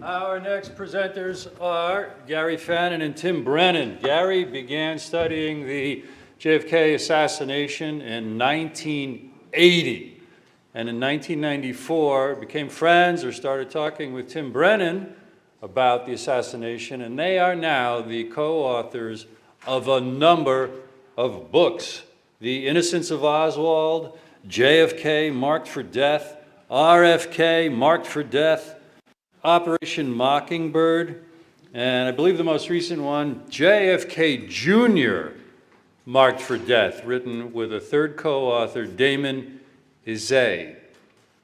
Our next presenters are Gary Fannin and Tim Brennan. Gary began studying the JFK assassination in 1980, and in 1994 became friends or started talking with Tim Brennan about the assassination, and they are now the co-authors of a number of books. The Innocence of Oswald, JFK Marked for Death, RFK Marked for Death, Operation Mockingbird, and I believe the most recent one, JFK Jr. Marked for Death, written with a third co-author, Damon Izay.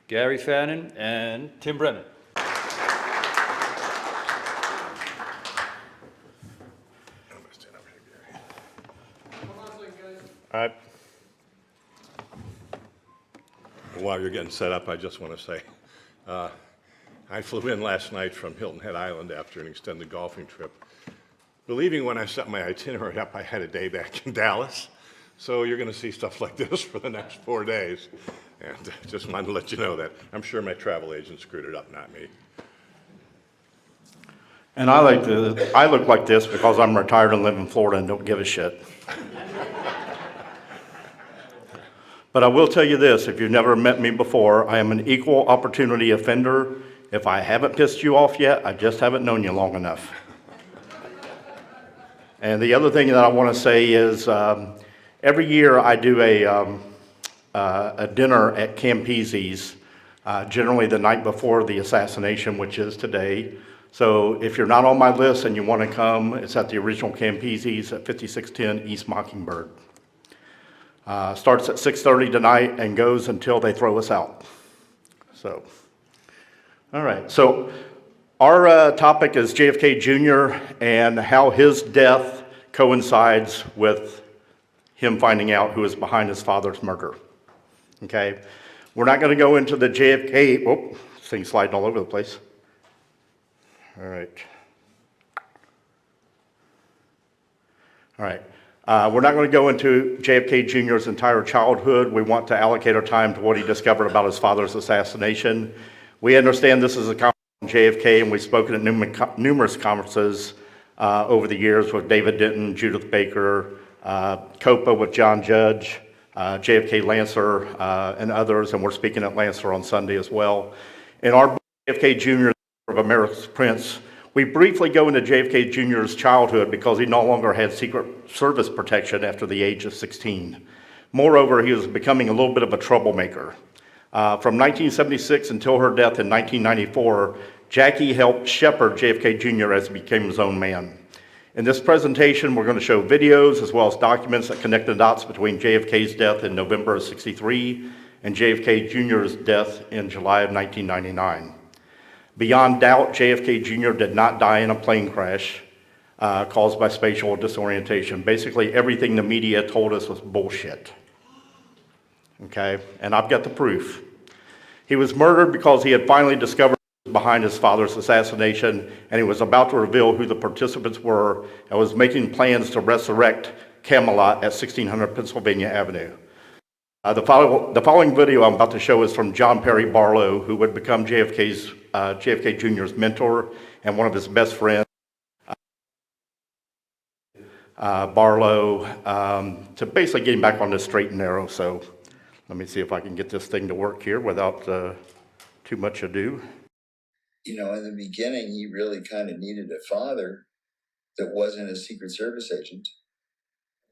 Gary Fannin and Tim Brennan. All right. While you're getting set up, I just want to say, I flew in last night from Hilton Head Island after an extended golfing trip. Believing when I set my itinerary up, I had a day back in Dallas. So you're going to see stuff like this for the next 4 days. And just wanted to let you know that. I'm sure my travel agent screwed it up, not me. And I look like this because I'm retired and live in Florida and don't give a shit. But I will tell you this, if you've never met me before, I am an equal opportunity offender. If I haven't pissed you off yet, I just haven't known you long enough. And the other thing that I want to say is every year I do a dinner at Campese's, generally the night before the assassination, which is today. So if you're not on my list and you want to come, it's at the original Campese's at 5610 East Mockingbird. Starts at 6:30 tonight and goes until they throw us out. So, all right. So our topic is JFK Jr. and how his death coincides with him finding out who is behind his father's murder. Okay. We're not going to go into the JFK, oh, this thing's sliding all over the place. All right. All right. We're not going to go into JFK Jr.'s entire childhood. We want to allocate our time to what he discovered about his father's assassination. We understand this is a conference on JFK, and we've spoken at numerous conferences over the years with David Denton, Judith Baker, COPA with John Judge, JFK Lancer, and others, and we're speaking at Lancer on Sunday as well. In our book, JFK Jr. of America's Prince, we briefly go into JFK Jr.'s childhood because he no longer had Secret Service protection after the age of 16. Moreover, he was becoming a little bit of a troublemaker. From 1976 until her death in 1994, Jackie helped shepherd JFK Jr. as he became his own man. In this presentation, we're going to show videos as well as documents that connect the dots between JFK's death in November of '63 and JFK Jr.'s death in July of 1999. Beyond doubt, JFK Jr. did not die in a plane crash caused by spatial disorientation. Basically, everything the media told us was bullshit. Okay, and I've got the proof. He was murdered because he had finally discovered behind his father's assassination, and he was about to reveal who the participants were and was making plans to resurrect Camelot at 1600 Pennsylvania Avenue. The following video I'm about to show is from John Perry Barlow, who would become JFK Jr.'s mentor and one of his best friends. Barlow, to basically get him back on the straight and narrow. So let me see if I can get this thing to work here without too much ado. You know, in the beginning, he really kind of needed a father that wasn't a Secret Service agent.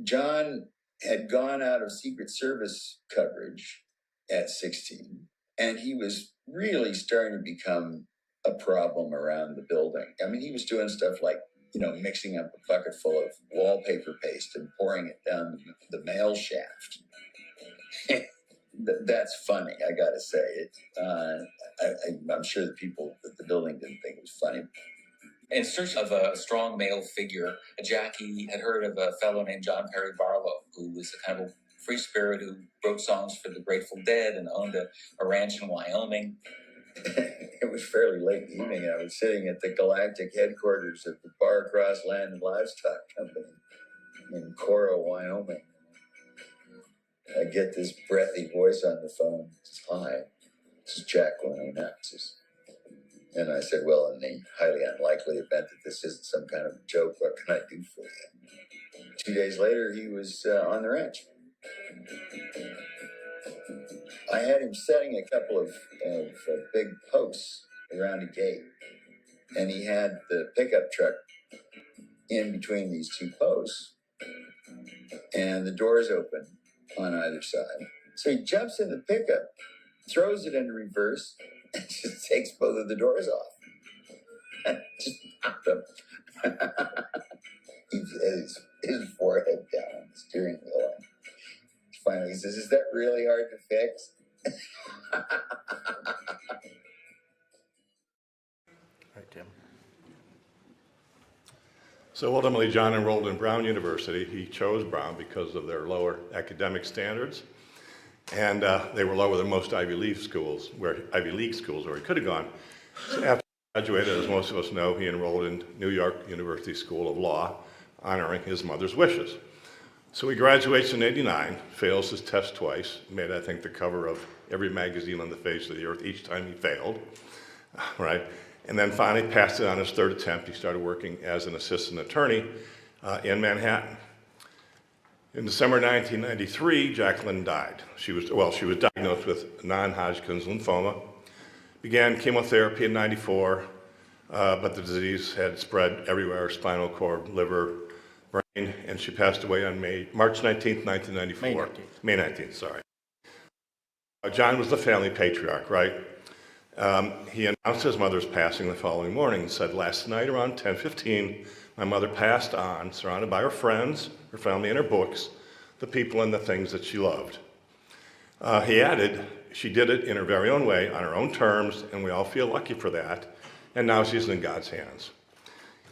John had gone out of Secret Service coverage at 16, and he was really starting to become a problem around the building. I mean, he was doing stuff like, you know, mixing up a bucket full of wallpaper paste and pouring it down the mail shaft. That's funny, I gotta say. I'm sure the people at the building didn't think it was funny. In search of a strong male figure, Jackie had heard of a fellow named John Perry Barlow, who was a kind of a free spirit who wrote songs for the Grateful Dead and owned a ranch in Wyoming. It was fairly late in the evening, and I was sitting at the galactic headquarters of the Bar Cross Land and Livestock Company in Coro, Wyoming. I get this breathy voice on the phone. It says, "Hi, this is Jack 109." It says, And I said, well, in the highly unlikely event that this isn't some kind of joke, what can I do for you? 2 days later, he was on the ranch. I had him setting a couple of big posts around a gate, and he had the pickup truck in between these two posts, and the doors open on either side. So he jumps in the pickup, throws it into reverse, and just takes both of the doors off. Just knocked them. He has his forehead down on the steering wheel. Finally, he says, "Is that really hard to fix?" Right, Tim. So ultimately, John enrolled in Brown University. He chose Brown because of their lower academic standards, and they were lower than most Ivy League schools, where he could have gone. So after he graduated, as most of us know, he enrolled in New York University School of Law, honoring his mother's wishes. So he graduates in '89, fails his test twice, made, I think, the cover of every magazine on the face of the earth each time he failed, right? And then finally passed it on his third attempt. He started working as an assistant attorney in Manhattan. In December 1993, Jacqueline died. She was diagnosed with non-Hodgkin's lymphoma, began chemotherapy in '94, but the disease had spread everywhere, spinal cord, liver, brain, and she passed away on March 19th, 1994. May 19th, sorry. John was the family patriarch, right? He announced his mother's passing the following morning and said, "Last night around 10:15, my mother passed on, surrounded by her friends, her family, and her books, the people and the things that she loved." He added, "She did it in her very own way, on her own terms, and we all feel lucky for that, and now she's in God's hands."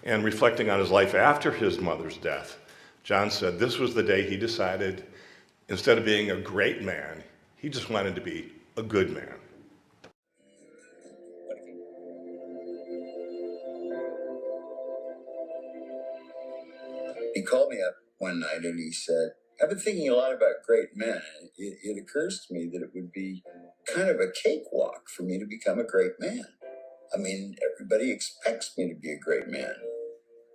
And reflecting on his life after his mother's death, John said this was the day he decided, instead of being a great man, he just wanted to be a good man. He called me up one night and he said, "I've been thinking a lot about great men. It occurs to me that it would be kind of a cakewalk for me to become a great man. I mean, everybody expects me to be a great man.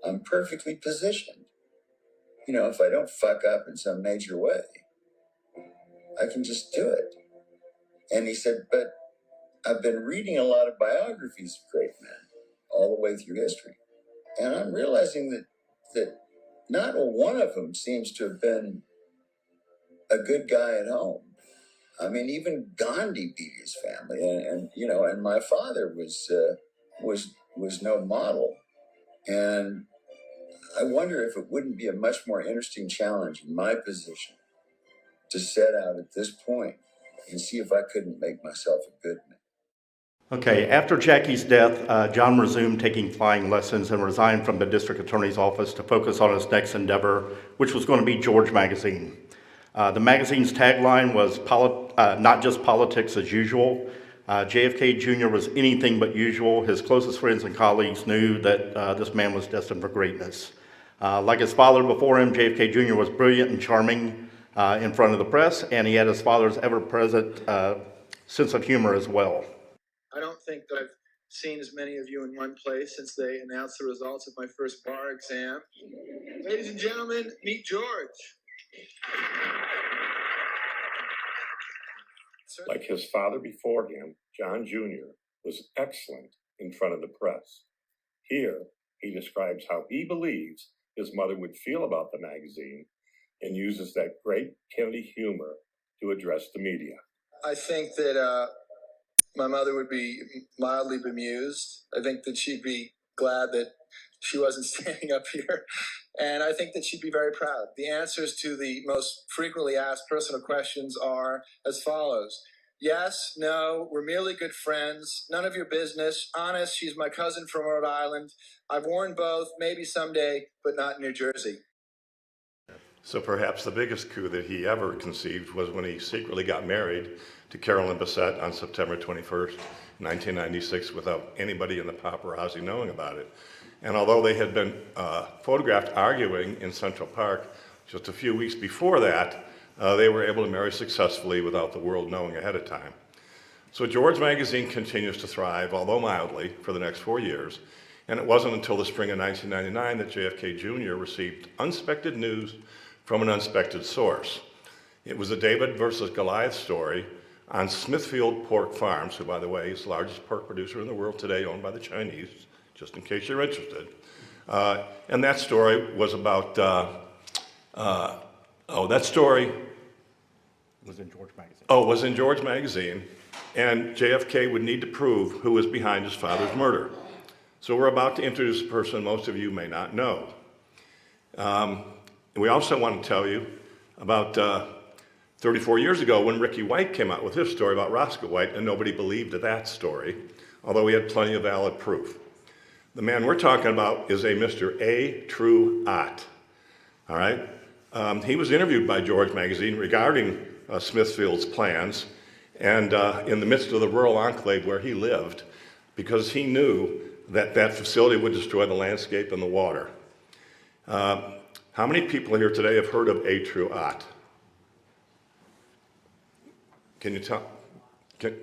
I'm perfectly positioned. You know, if I don't fuck up in some major way, I can just do it." And he said, "But I've been reading a lot of biographies of great men all the way through history. And I'm realizing that not one of them seems to have been a good guy at home. I mean, even Gandhi beat his family, and you know, and my father was no model. And I wonder if it wouldn't be a much more interesting challenge in my position to set out at this point and see if I couldn't make myself a good man." Okay, after Jackie's death, John resumed taking flying lessons and resigned from the district attorney's office to focus on his next endeavor, which was going to be George Magazine. The magazine's tagline was not just politics as usual. JFK Jr. was anything but usual. His closest friends and colleagues knew that this man was destined for greatness. Like his father before him, JFK Jr. was brilliant and charming in front of the press, and he had his father's ever-present sense of humor as well. I don't think that I've seen as many of you in one place since they announced the results of my first bar exam. Ladies and gentlemen, meet George. Like his father before him, John Jr. was excellent in front of the press. Here, he describes how he believes his mother would feel about the magazine and uses that great Kennedy humor to address the media. I think that my mother would be mildly bemused. I think that she'd be glad that she wasn't standing up here. And I think that she'd be very proud. The answers to the most frequently asked personal questions are as follows. Yes, no, we're merely good friends. None of your business. Honest, she's my cousin from Rhode Island. I've worn both, maybe someday, but not in New Jersey. So perhaps the biggest coup that he ever conceived was when he secretly got married to Carolyn Bessette on September 21st, 1996, without anybody in the paparazzi knowing about it. And although they had been photographed arguing in Central Park just a few weeks before that, they were able to marry successfully without the world knowing ahead of time. So George Magazine continues to thrive, although mildly, for the next 4 years. And it wasn't until the spring of 1999 that JFK Jr. received unexpected news from an unexpected source. It was a David versus Goliath story on Smithfield Pork Farms, who, by the way, is the largest pork producer in the world today, owned by the Chinese, just in case you're interested. And that story was about, that story Was in George Magazine. was in George Magazine, and JFK would need to prove who was behind his father's murder. So we're about to introduce a person most of you may not know. We also want to tell you about 34 years ago when Ricky White came out with his story about Roscoe White, and nobody believed that story, although he had plenty of valid proof. The man we're talking about is a Mr. A. True Ott, all right? He was interviewed by George Magazine regarding Smithfield's plans, and in the midst of the rural enclave where he lived, because he knew that that facility would destroy the landscape and the water. How many people here today have heard of A. True Ott? Can you tell? Bruce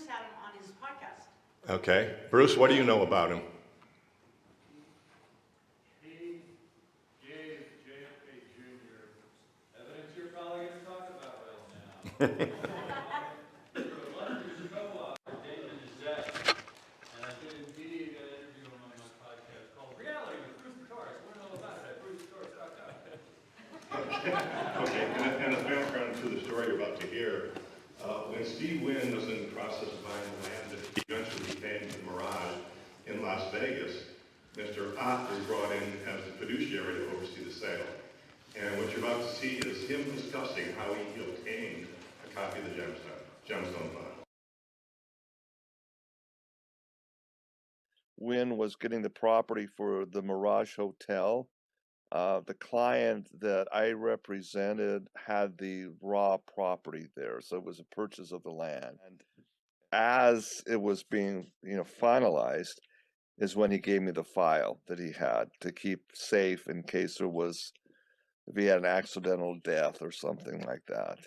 had him on his podcast. Okay. Bruce, what do you know about him? He gave JFK Jr. evidence you're probably going to talk about right now. David is dead. And I did indeed an interview on my podcast called Reality with Bruce Torres. Want to know about it at brucetorres.com. Okay, and the background to the story you're about to hear, when Steve Wynn was in the process of buying the land that he eventually became the Mirage in Las Vegas, Mr. Ott was brought in as the fiduciary to oversee the sale. And what you're about to see is him discussing how he obtained a copy of the gemstone file. Wynn was getting the property for the Mirage Hotel. The client that I represented had the raw property there, so it was a purchase of the land. And as it was being, finalized, is when he gave me the file that he had to keep safe in case if he had an accidental death or something like that,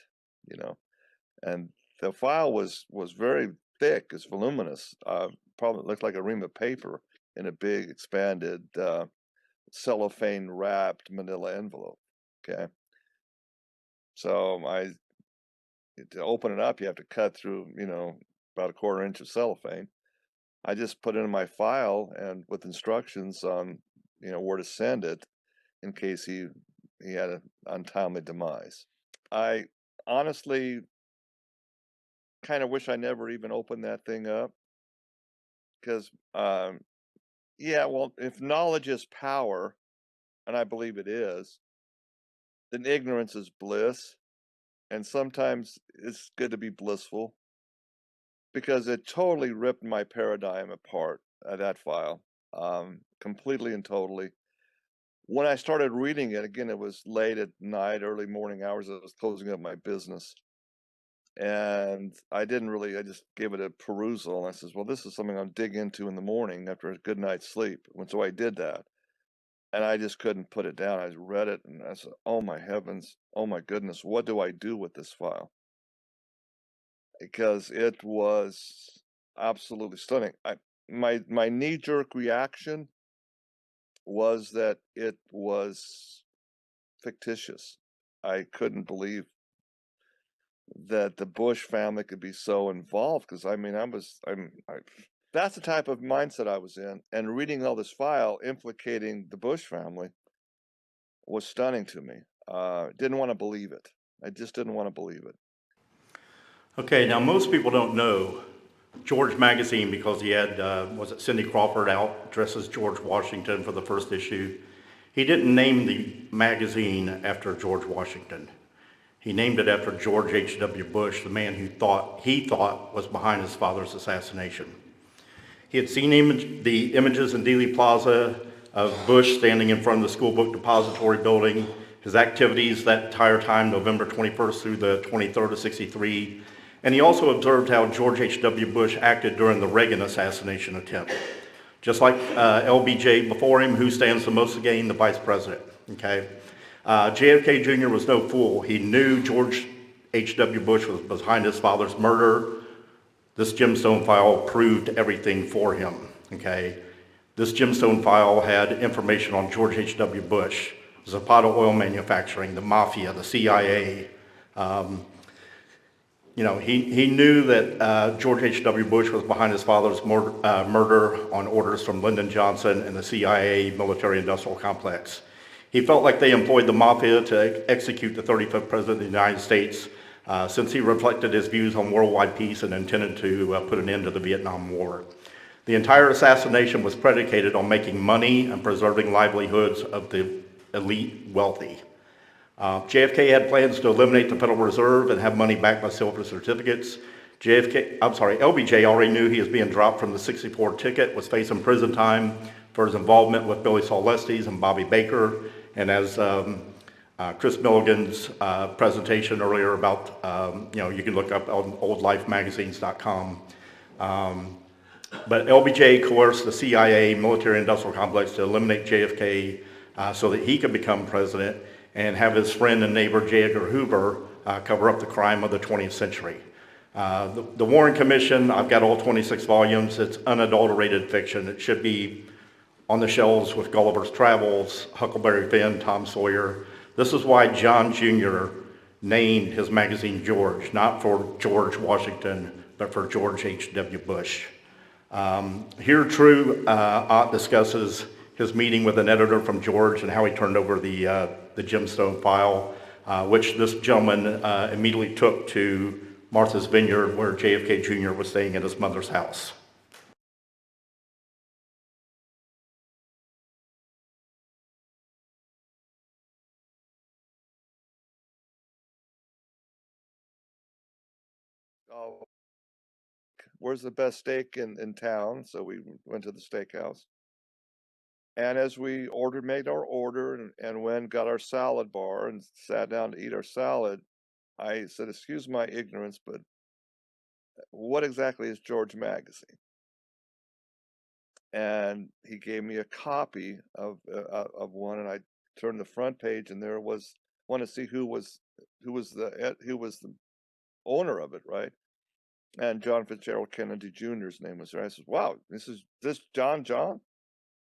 And the file was very thick, it's voluminous, probably looked like a ream of paper in a big expanded cellophane wrapped manila envelope. Okay. So to open it up, you have to cut through, about a 1/4 inch of cellophane. I just put it in my file and with instructions on, where to send it in case he had an untimely demise. I honestly kind of wish I never even opened that thing up because, if knowledge is power, and I believe it is, then ignorance is bliss. And sometimes it's good to be blissful because it totally ripped my paradigm apart, that file, completely and totally. When I started reading it, again, it was late at night, early morning hours. I was closing up my business. And I just gave it a perusal. And I says, well, this is something I'll dig into in the morning after a good night's sleep. And so I did that. And I just couldn't put it down. I read it and I said, oh my heavens, oh my goodness, what do I do with this file? Because it was absolutely stunning. My knee-jerk reaction was that it was fictitious. I couldn't believe that the Bush family could be so involved because that's the type of mindset I was in, and reading all this file implicating the Bush family was stunning to me. Didn't want to believe it. I just didn't want to believe it. Okay, now most people don't know George Magazine because he had, Cindy Crawford out dressed as George Washington for the first issue. He didn't name the magazine after George Washington. He named it after George H.W. Bush, the man he thought was behind his father's assassination. He had seen the images in Dealey Plaza of Bush standing in front of the school book depository building, his activities that entire time, November 21st through the 23rd of '63. And he also observed how George H.W. Bush acted during the Reagan assassination attempt. Just like LBJ before him, who stands the most to gain? The vice president, okay? JFK Jr. was no fool. He knew George H.W. Bush was behind his father's murder. This gemstone file proved everything for him, okay? This gemstone file had information on George H.W. Bush, Zapata Oil Manufacturing, the Mafia, the CIA. He knew that George H.W. Bush was behind his father's murder on orders from Lyndon Johnson and the CIA military-industrial complex. He felt like they employed the Mafia to execute the 35th President of the United States since he reflected his views on worldwide peace and intended to put an end to the Vietnam War. The entire assassination was predicated on making money and preserving livelihoods of the elite wealthy. JFK had plans to eliminate the Federal Reserve and have money backed by silver certificates. LBJ already knew he was being dropped from the 64 ticket, was facing prison time for his involvement with Billy Saul Estes and Bobby Baker. And as Chris Milligan's presentation earlier about, you can look up on oldlifemagazines.com. But LBJ coerced the CIA military-industrial complex to eliminate JFK so that he could become president and have his friend and neighbor J. Edgar Hoover cover up the crime of the 20th century. The Warren Commission, I've got all 26 volumes. It's unadulterated fiction. It should be on the shelves with Gulliver's Travels, Huckleberry Finn, Tom Sawyer. This is why John Jr. named his magazine George, not for George Washington, but for George H.W. Bush. Here, True Ott discusses his meeting with an editor from George and how he turned over the gemstone file, which this gentleman immediately took to Martha's Vineyard, where JFK Jr. was staying at his mother's house. Oh, where's the best steak in town? So we went to the steakhouse. And as we made our order and went, got our salad bar and sat down to eat our salad, I said, "Excuse my ignorance, but what exactly is George Magazine?" And he gave me a copy of one, and I turned the front page, and there was, want to see who was the owner of it, right? And John Fitzgerald Kennedy Jr.'s name was there. I said, "Wow, this John?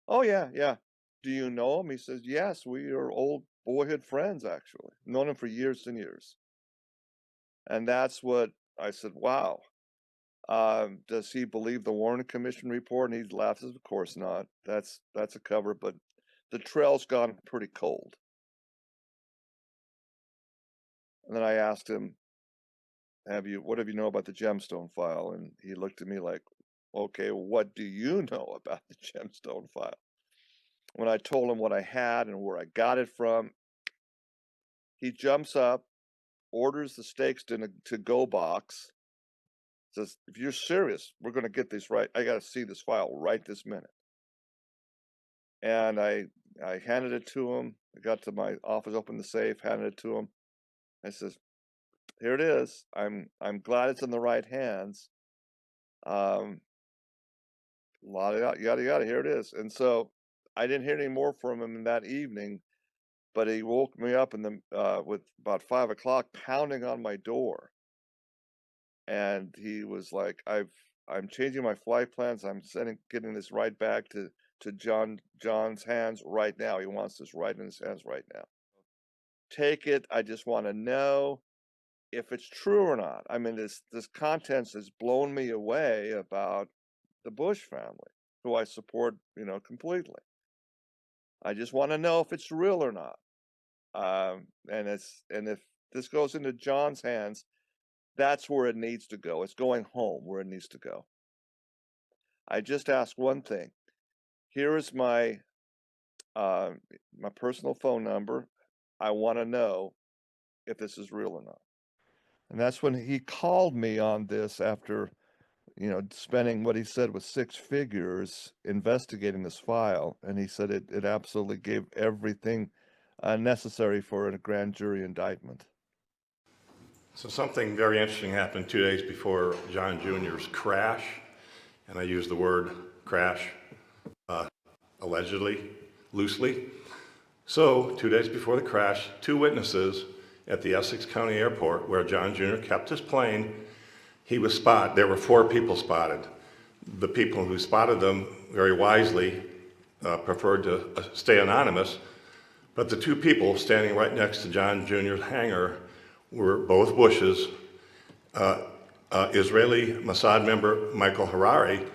Oh yeah, yeah. Do you know him?" He says, "Yes, we are old boyhood friends, actually. Known him for years and years." And that's what I said, wow. Does he believe the Warren Commission report? And he laughs, of course not. That's a cover, but the trail's gone pretty cold. And then I asked him, what have you know about the gemstone file? And he looked at me like, okay, what do you know about the gemstone file? When I told him what I had and where I got it from, he jumps up, orders the steaks to go box, says, "If you're serious, we're going to get this right. I got to see this file right this minute." And I handed it to him. I got to my office, opened the safe, handed it to him. I says, "Here it is. I'm glad it's in the right hands. Yada yada yada. Here it is." And so I didn't hear any more from him that evening, but he woke me up with about 5 o'clock, pounding on my door. And he was like, "I'm changing my flight plans. I'm getting this right back to John's hands right now. He wants this right in his hands right now. Take it. I just want to know if it's true or not." I mean, this contents has blown me away about the Bush family, who I support, completely. I just want to know if it's real or not. And if this goes into John's hands, that's where it needs to go. It's going home where it needs to go. I just ask one thing. Here is my personal phone number. I want to know if this is real or not. And that's when he called me on this after, spending what he said was 6 figures investigating this file. And he said it absolutely gave everything necessary for a grand jury indictment. So something very interesting happened 2 days before John Jr.'s crash, and I use the word crash allegedly, loosely. So 2 days before the crash, 2 witnesses at the Essex County Airport where John Jr. kept his plane. He was spotted. There were 4 people spotted. The people who spotted them very wisely preferred to stay anonymous, but the 2 people standing right next to John Jr.'s hangar were both Bushes, Israeli Mossad member Michael Harari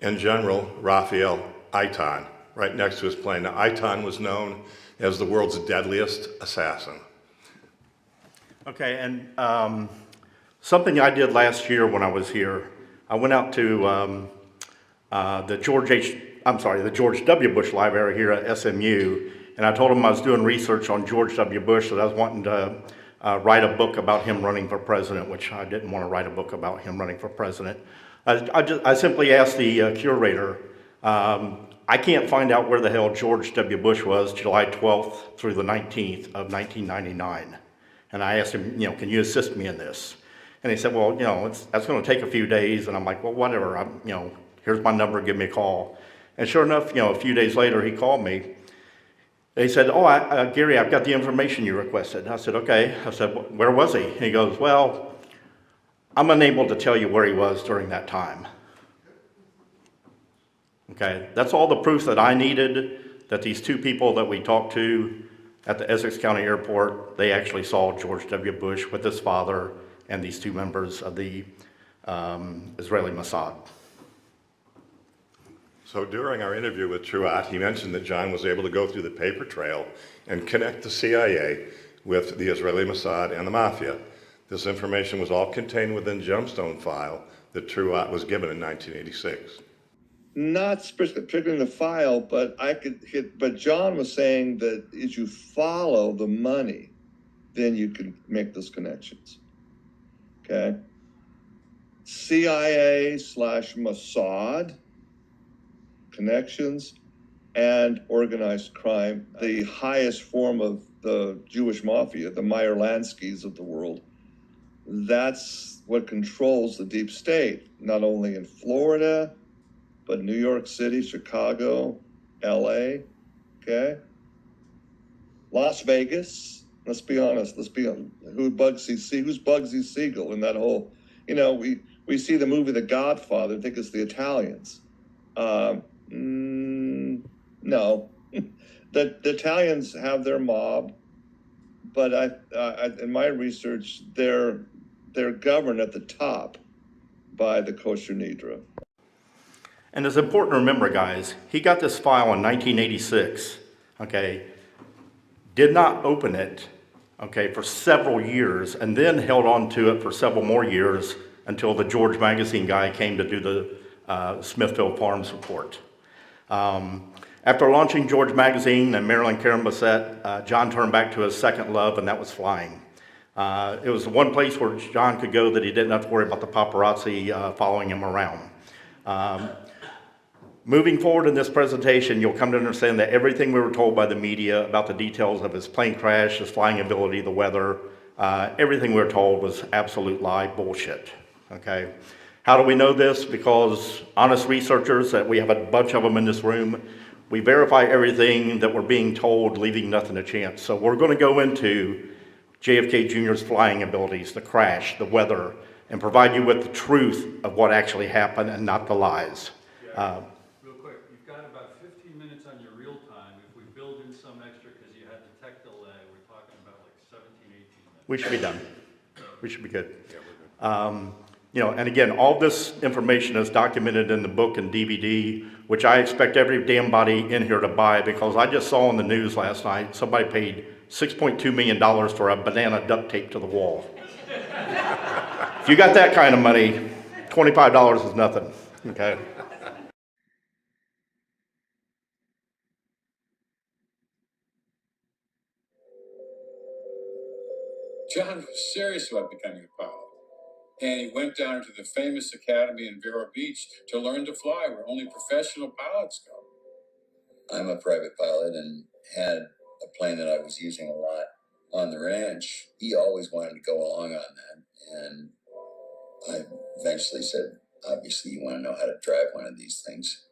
and General Raphael Eitan, right next to his plane. Now, Eitan was known as the world's deadliest assassin. Okay, and something I did last year when I was here, I went out to the George W. Bush Library here at SMU, and I told them I was doing research on George W. Bush, that I was wanting to write a book about him running for president, which I didn't want to write a book about him running for president. I simply asked the curator, I can't find out where the hell George W. Bush was July 12th through the 19th of 1999. And I asked him, can you assist me in this? And he said, well, that's going to take a few days. And I'm like, well, whatever, here's my number, give me a call. And sure enough, a few days later, he called me. He said, oh, Gary, I've got the information you requested. I said, okay. I said, where was he? And he goes, well, I'm unable to tell you where he was during that time. Okay, that's all the proof that I needed, that these 2 people that we talked to at the Essex County Airport, they actually saw George W. Bush with his father and these 2 members of the Israeli Mossad. So during our interview with Truatt, he mentioned that John was able to go through the paper trail and connect the CIA with the Israeli Mossad and the Mafia. This information was all contained within Gemstone file that Truatt was given in 1986. Not particularly in the file, but but John was saying that as you follow the money, then you can make those connections. Okay? CIA/Mossad connections and organized crime, the highest form of the Jewish mafia, the Meyer Lanskys of the world. That's what controls the deep state, not only in Florida, but New York City, Chicago, LA, okay? Las Vegas, let's be honest, who's Bugsy Siegel in that whole, we see the movie The Godfather, think it's the Italians. No, the Italians have their mob, but in my research, they're governed at the top by the Kosher Nidra. And it's important to remember, guys, he got this file in 1986, okay, did not open it, okay, for several years, and then held on to it for several more years until the George Magazine guy came to do the Smithfield Farms report. After launching George Magazine and Marilyn Karen Bassett, John turned back to his second love, and that was flying. It was the one place where John could go that he didn't have to worry about the paparazzi following him around. Moving forward in this presentation, you'll come to understand that everything we were told by the media about the details of his plane crash, his flying ability, the weather, everything we were told was absolute lie, bullshit, okay? How do we know this? Because honest researchers, that we have a bunch of them in this room, we verify everything that we're being told, leaving nothing to chance. So we're going to go into JFK Jr.'s flying abilities, the crash, the weather, and provide you with the truth of what actually happened and not the lies. Real quick, you've got about 15 minutes on your real time. If we build in some extra because you had the tech delay, we're talking about like 17, 18 minutes. We should be done. We should be good. And again, all this information is documented in the book and DVD, which I expect every damn body in here to buy, because I just saw on the news last night, somebody paid $6.2 million for a banana duct tape to the wall. If you got that kind of money, $25 is nothing, okay? John was serious about becoming a pilot. And he went down to the famous academy in Vero Beach to learn to fly, where only professional pilots go. I'm a private pilot and had a plane that I was using a lot on the ranch. He always wanted to go along on that. And I eventually said, obviously, you want to know how to drive one of these things.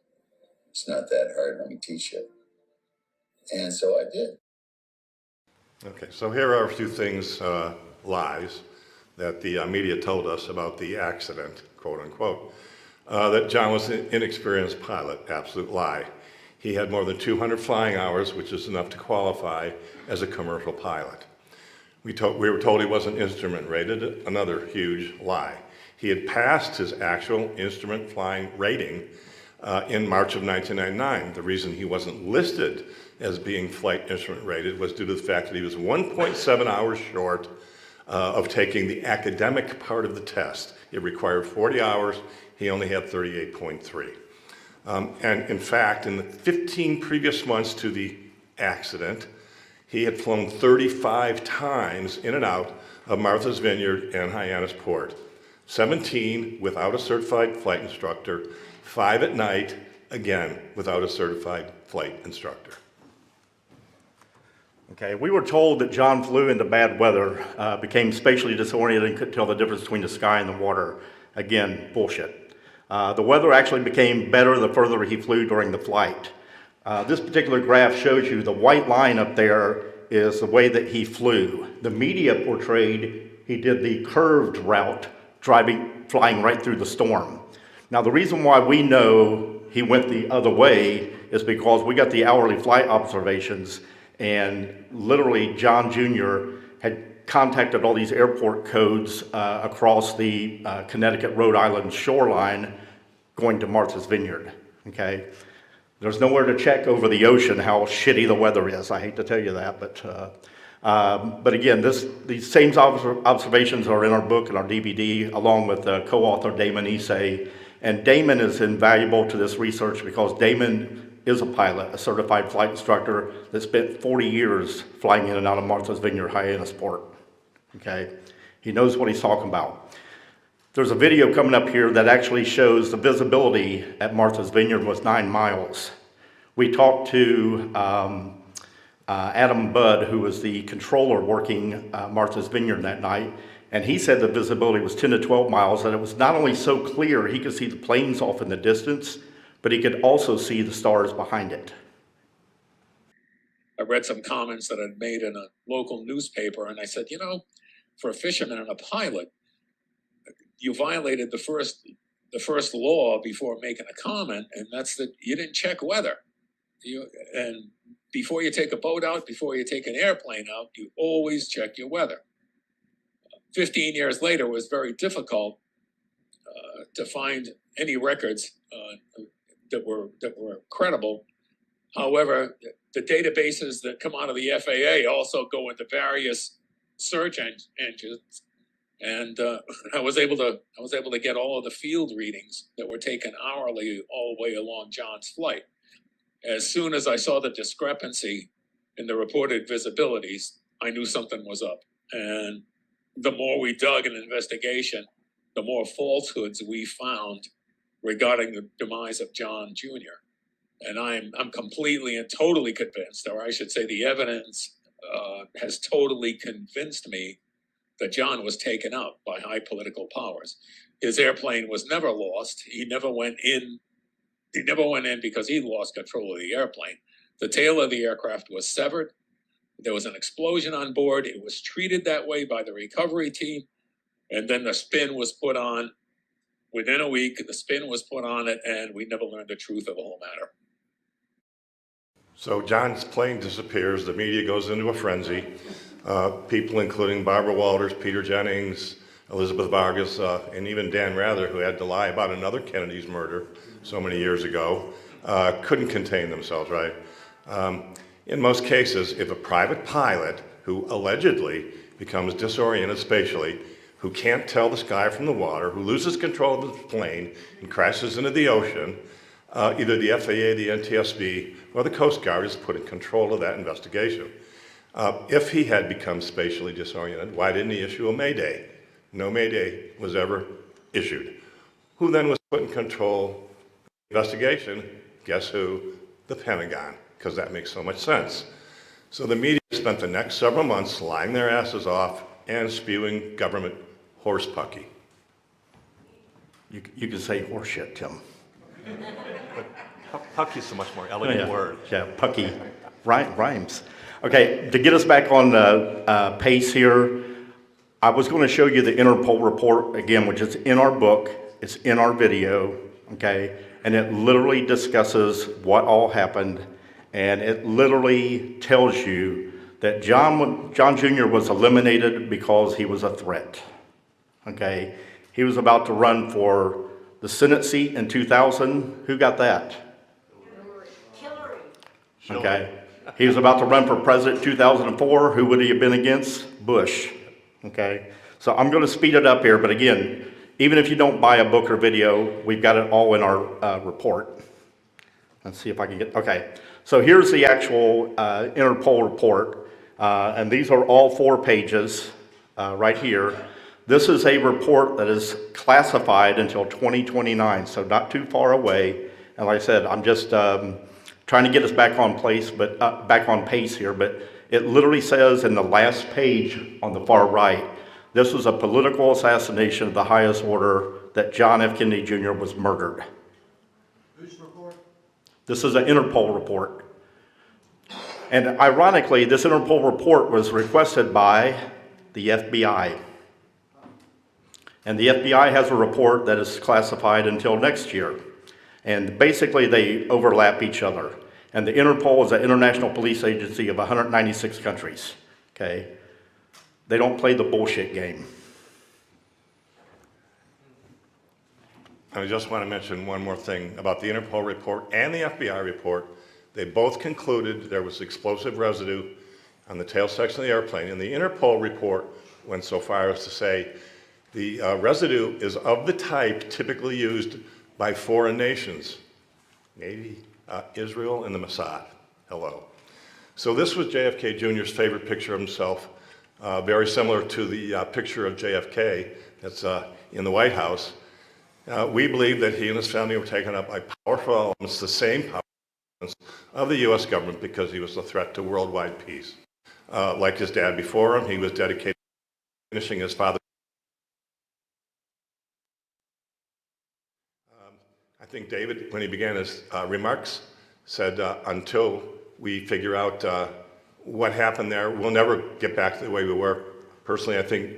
It's not that hard. Let me teach you. And so I did. Okay, so here are a few things, lies, that the media told us about the accident, quote unquote. That John was an inexperienced pilot, absolute lie. He had more than 200 flying hours, which is enough to qualify as a commercial pilot. We were told he wasn't instrument rated, another huge lie. He had passed his actual instrument flying rating in March of 1999. The reason he wasn't listed as being flight instrument rated was due to the fact that he was 1.7 hours short of taking the academic part of the test. It required 40 hours, he only had 38.3. And in fact, in the 15 previous months to the accident, he had flown 35 times in and out of Martha's Vineyard and Hyannis Port. 17 without a certified flight instructor, 5 at night, again, without a certified flight instructor. Okay, we were told that John flew into bad weather, became spatially disoriented and couldn't tell the difference between the sky and the water. Again, bullshit. The weather actually became better the further he flew during the flight. This particular graph shows you the white line up there is the way that he flew. The media portrayed he did the curved route, flying right through the storm. Now, the reason why we know he went the other way is because we got the hourly flight observations, and literally John Jr. had contacted all these airport codes across the Connecticut, Rhode Island shoreline going to Martha's Vineyard, okay? There's nowhere to check over the ocean how shitty the weather is. I hate to tell you that, but again, these same observations are in our book and our DVD, along with co-author Damon Issei. And Damon is invaluable to this research because Damon is a pilot, a certified flight instructor that spent 40 years flying in and out of Martha's Vineyard, Hyannis Port. Okay, he knows what he's talking about. There's a video coming up here that actually shows the visibility at Martha's Vineyard was 9 miles. We talked to Adam Budd, who was the controller working Martha's Vineyard that night, and he said the visibility was 10 to 12 miles, and it was not only so clear he could see the planes off in the distance, but he could also see the stars behind it. I read some comments that I'd made in a local newspaper, and I said, you know, for a fisherman and a pilot, you violated the first law before making a comment, and that's that you didn't check weather. And before you take a boat out, before you take an airplane out, you always check your weather. 15 years later, it was very difficult to find any records that were credible. However, the databases that come out of the FAA also go into various search engines, and I was able to get all of the field readings that were taken hourly all the way along John's flight. As soon as I saw the discrepancy in the reported visibilities, I knew something was up. And the more we dug in investigation, the more falsehoods we found regarding the demise of John Jr. And I'm completely and totally convinced, or I should say the evidence has totally convinced me that John was taken out by high political powers. His airplane was never lost. He never went in because he lost control of the airplane. The tail of the aircraft was severed. There was an explosion on board. It was treated that way by the recovery team. And then the spin was put on. Within a week, the spin was put on it, and we never learned the truth of the whole matter. So John's plane disappears. The media goes into a frenzy. People, including Barbara Walters, Peter Jennings, Elizabeth Vargas, and even Dan Rather, who had to lie about another Kennedy's murder so many years ago, couldn't contain themselves, right? In most cases, if a private pilot who allegedly becomes disoriented spatially, who can't tell the sky from the water, who loses control of the plane and crashes into the ocean, either the FAA, the NTSB, or the Coast Guard is put in control of that investigation. If he had become spatially disoriented, why didn't he issue a Mayday? No Mayday was ever issued. Who then was put in control of the investigation? Guess who? The Pentagon, because that makes so much sense. So the media spent the next several months lying their asses off and spewing government horsepucky. You can say horseshit, Tim. Pucky is a much more elegant word. Yeah, pucky rhymes. Okay, to get us back on the pace here, I was going to show you the Interpol report again, which is in our book, it's in our video, okay? And it literally discusses what all happened, and it literally tells you that John Jr. was eliminated because he was a threat, okay? He was about to run for the Senate seat in 2000. Who got that? Hillary. Okay. He was about to run for president in 2004. Who would he have been against? Bush. Okay. So I'm going to speed it up here, but again, even if you don't buy a book or video, we've got it all in our report. Let's see if I can get, okay. So here's the actual Interpol report, and these are all 4 pages right here. This is a report that is classified until 2029, so not too far away. And like I said, I'm just trying to get us back on back on pace here, but it literally says in the last page on the far right, this was a political assassination of the highest order, that John F. Kennedy Jr. was murdered. Whose report? This is an Interpol report. And ironically, this Interpol report was requested by the FBI. And the FBI has a report that is classified until next year. And basically they overlap each other. And the Interpol is an international police agency of 196 countries, okay? They don't play the bullshit game. I just want to mention one more thing about the Interpol report and the FBI report. They both concluded there was explosive residue on the tail section of the airplane. And the Interpol report went so far as to say the residue is of the type typically used by foreign nations, Navy, Israel, and the Mossad. Hello. So this was JFK Jr.'s favorite picture of himself, very similar to the picture of JFK that's in the White House. We believe that he and his family were taken up by powerful elements, the same powerful elements of the U.S. government, because he was a threat to worldwide peace. Like his dad before him, he was dedicated to finishing his father's. I think David, when he began his remarks, said until we figure out what happened there, we'll never get back to the way we were. Personally, I think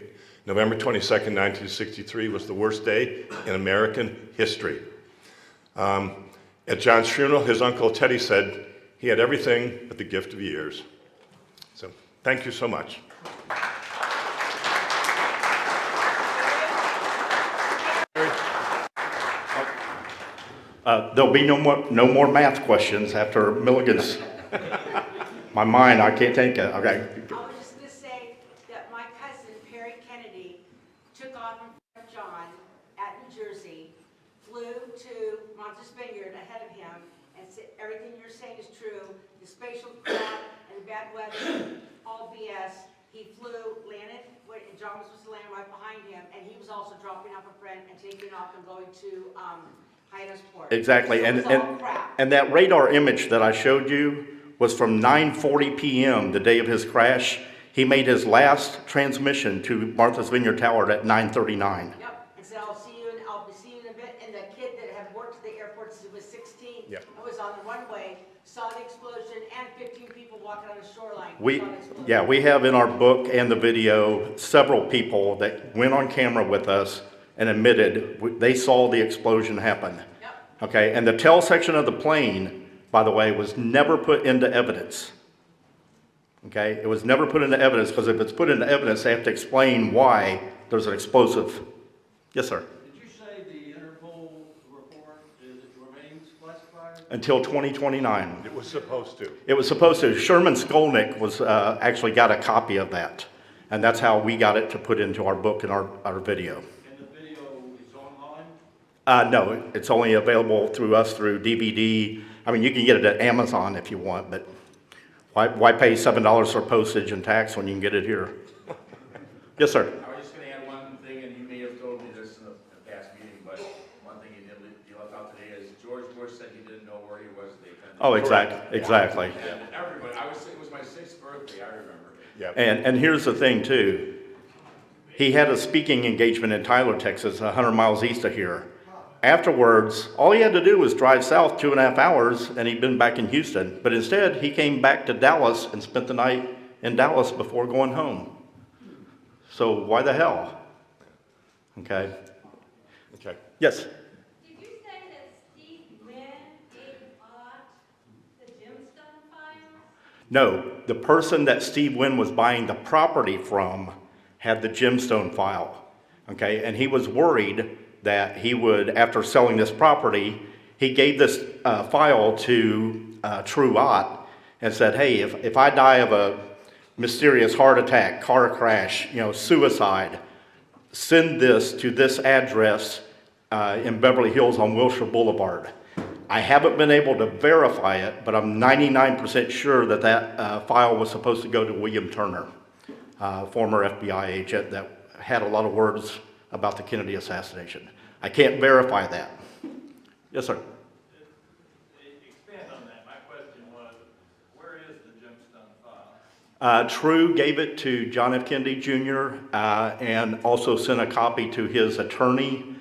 November 22nd, 1963 was the worst day in American history. At John's funeral, his uncle Teddy said he had everything but the gift of years. So thank you so much. There'll be no more math questions after Milligan's. My mind, I can't take it. Okay. I was just going to say that my cousin, Perry Kennedy, took off in front of John at New Jersey, flew to Martha's Vineyard ahead of him, and said, everything you're saying is true. The spatial crap and the bad weather, all BS. He flew, landed, and John was supposed to land right behind him, and he was also dropping off a friend and taking off and going to Hyannisport. Exactly. So And, it was all crap. and that radar image that I showed you was from 9:40 p.m. the day of his crash. He made his last transmission to Martha's Vineyard Tower at 9:39. Yep, and said, I'll see you in a bit. And the kid that had worked at the airport since he was 16, Yep. and was on the runway, saw the explosion, and 15 people walking on the shoreline. We, saw the explosion. yeah, we have in our book and the video several people that went on camera with us and admitted they saw the explosion happen. Yep. Okay, and the tail section of the plane, by the way, was never put into evidence. Okay, it was never put into evidence, because if it's put into evidence, they have to explain why there's an explosive. Yes, sir. Did you say the Interpol report remains classified? Until 2029. It was supposed to. It was supposed to. Sherman Skolnick was actually got a copy of that, and that's how we got it to put into our book and our video. And the video is online? No, it's only available through us through DVD. I mean, you can get it at Amazon if you want, but why pay $7 for postage and tax when you can get it here? Yes, sir. I was just going to add one thing, and you may have told me this in a past meeting, but one thing you left out today is George Bush said he didn't know where he was at the event. Oh, exactly. And everybody, it was my 6th birthday, I remember. Yeah. And here's the thing too. He had a speaking engagement in Tyler, Texas, 100 miles east of here. Afterwards, all he had to do was drive south 2.5 hours and he'd been back in Houston. But instead, he came back to Dallas and spent the night in Dallas before going home. So why the hell? Okay. Okay. Yes? Did you say that Steve Wynn gave Ott the gemstone files? No, the person that Steve Wynn was buying the property from had the gemstone file. Okay, and he was worried that he would, after selling this property, he gave this file to True Ott and said, hey, if I die of a mysterious heart attack, car crash, suicide, send this to this address in Beverly Hills on Wilshire Boulevard. I haven't been able to verify it, but I'm 99% sure that that file was supposed to go to William Turner, former FBI agent that had a lot of words about the Kennedy assassination. I can't verify that. Yes, sir. Expand on that. My question was, where is the gemstone file? True gave it to John F. Kennedy Jr. And also sent a copy to his attorney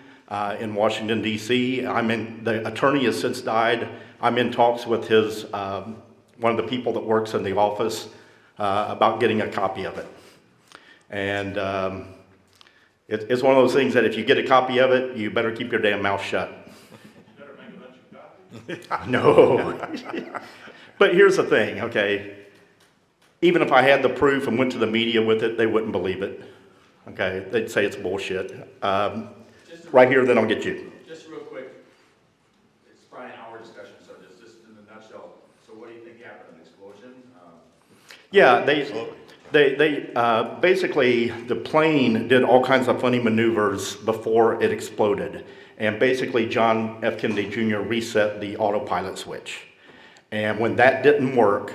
in Washington, D.C. The attorney has since died. I'm in talks with his, one of the people that works in the office about getting a copy of it. And it's one of those things that if you get a copy of it, you better keep your damn mouth shut. You better make a bunch of copies. No. But here's the thing, okay? Even if I had the proof and went to the media with it, they wouldn't believe it. Okay? They'd say it's bullshit. Right here, then I'll get you. Just real quick, it's probably an hour discussion, so just in a nutshell, so what do you think happened, an explosion? Yeah, they basically, the plane did all kinds of funny maneuvers before it exploded. And basically, John F. Kennedy Jr. reset the autopilot switch. And when that didn't work,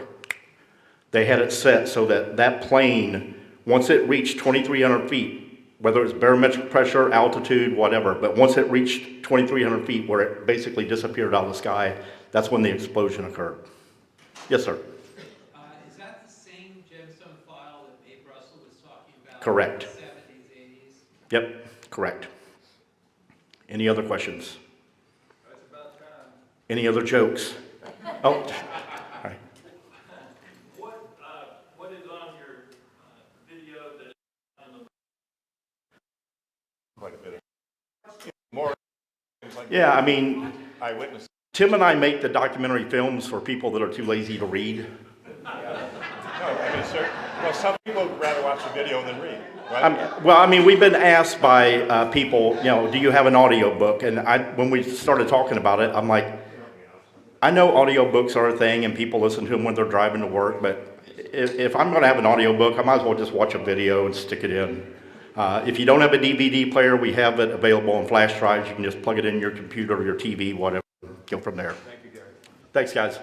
they had it set so that that plane, once it reached 2,300 feet, whether it's barometric pressure, altitude, whatever, but once it reached 2,300 feet where it basically disappeared out of the sky, that's when the explosion occurred. Yes, sir. Is that the same gemstone file that Abe Russell was talking about? Correct. In the 70s, 80s? Yep, correct. Any other questions? That's about time. Any other jokes? Oh, all right. What is on your video that on the Quite a bit of more things like Yeah, I mean, eyewitness. Tim and I make the documentary films for people that are too lazy to read. No, I mean, sir, well, some people would rather watch a video than read, right? We've been asked by people, do you have an audio book? And when we started talking about it, I'm like, I know audio books are a thing and people listen to them when they're driving to work, but if I'm going to have an audio book, I might as well just watch a video and stick it in. If you don't have a DVD player, we have it available on flash drives. You can just plug it in your computer or your TV, whatever. Go from there. Thank you, Gary. Thanks, guys.